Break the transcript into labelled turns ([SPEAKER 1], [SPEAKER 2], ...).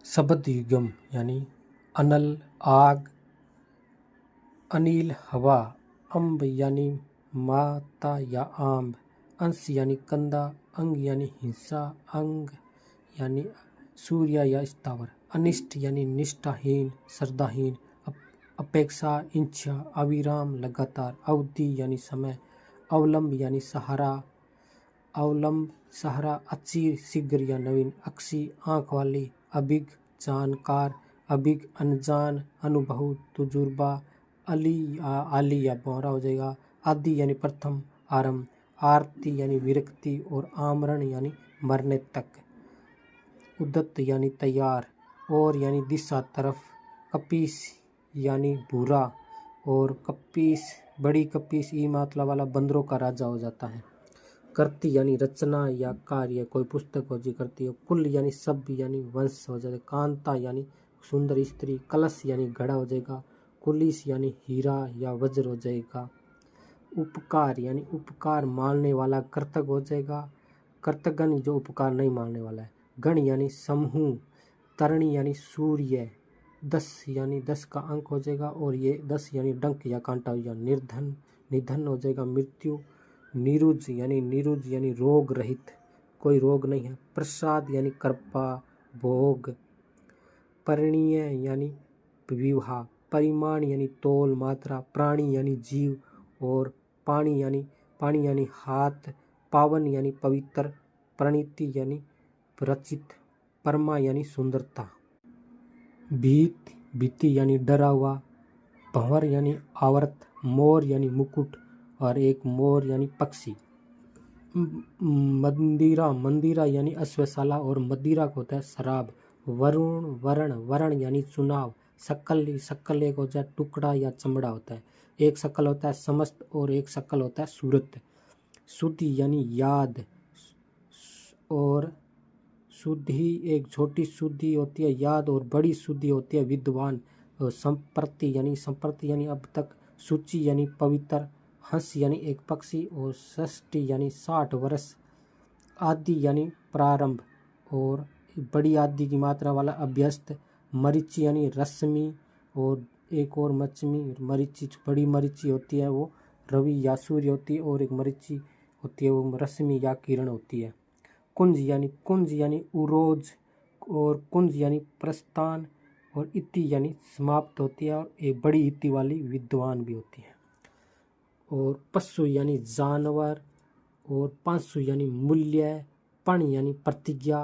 [SPEAKER 1] शब्द युग्म यानी अनल आग, अनिल हवा, अम्ब यानी माता या आम, अंश यानी कंधा, अंग यानी हिस्सा, अंग यानी सूर्य या स्थावर, अनिष्ट यानी निष्ठाहीन श्रद्धाहीन, अपेक्षा इच्छा अविराम लगातार, अवधि यानी समय, अवलंब यानी सहारा, अवलंब सहारा, अचिर शीघ्र या नवीन, अक्षी आँख वाली, अभिज्ञ जानकार, अभिज्ञ अनजान, अनुभव तजुर्बा, आली या बोहरा हो जाएगा, आदि यानी प्रथम आरंभ, आरती यानी विरक्ति और आमरण यानी मरने तक, उद्दत यानी तैयार, और यानी दिशा तरफ, कपीस यानी भूरा, और कपीस बड़ी कपीस ई मात्रा वाला बंदरों का राजा हो जाता है। कृति यानी रचना या कार्य, कोई पुस्तक हो जी करती है। कुल यानी सभ्य यानी वंश हो जाएगा। कांता यानी सुंदर स्त्री, कलश यानी घड़ा हो जाएगा, कुलिस यानी हीरा या वज्र हो जाएगा। उपकार यानी उपकार मानने वाला कृतज्ञ हो जाएगा, कृतज्ञ जो उपकार नहीं मानने वाला है। गण यानी समूह, तरणी यानी सूर्य, 10 यानी 10 का अंक हो जाएगा, और ये 10 यानी डंक या कांटा या निर्धन, निधन हो जाएगा। मृत्यु, निरुज यानी रोग रहित, कोई रोग नहीं है। प्रसाद यानी कृपा भोग, परिणीय यानी विवाह, परिमाण यानी तोल मात्रा, प्राणी यानी जीव, और पानी यानी हाथ, पावन यानी पवित्र, प्रणीति यानी रचित, परमा यानी सुंदरता। भीति यानी डरा हुआ, भंवर यानी आवर्त, मोर यानी मुकुट, और एक मोर यानी पक्षी। मंदिरा यानी अश्वशाला, और मदिरा को होता है शराब। वरण यानी चुनाव, शक्ल एक हो जाए टुकड़ा या चमड़ा होता है। एक शक्ल होता है समस्त, और एक शक्ल होता है सूरत। शुद्धि यानी याद, और शुद्धि एक छोटी शुद्धि होती है याद, और बड़ी शुद्धि होती है विद्वान। संप्रति यानी अब तक। सूची यानी पवित्र, हंस यानी एक पक्षी, और षष्ठी यानी 60 वर्ष। आदि यानी प्रारंभ, और बड़ी आदि की मात्रा वाला अभ्यस्त। मरीचि यानी रश्मि, और एक और मरीचि बड़ी मरीचि होती है वो रवि या सूर्य होती है, और एक मरीचि होती है वो रश्मि या किरण होती है। कुंज यानी उरोज, और कुंज यानी प्रस्थान, और इति यानी समाप्त होती है, और एक बड़ी इति वाली विद्वान भी होती है। और पशु यानी जानवर, और पांसु यानी मूल्य, पण यानी प्रतिज्ञा,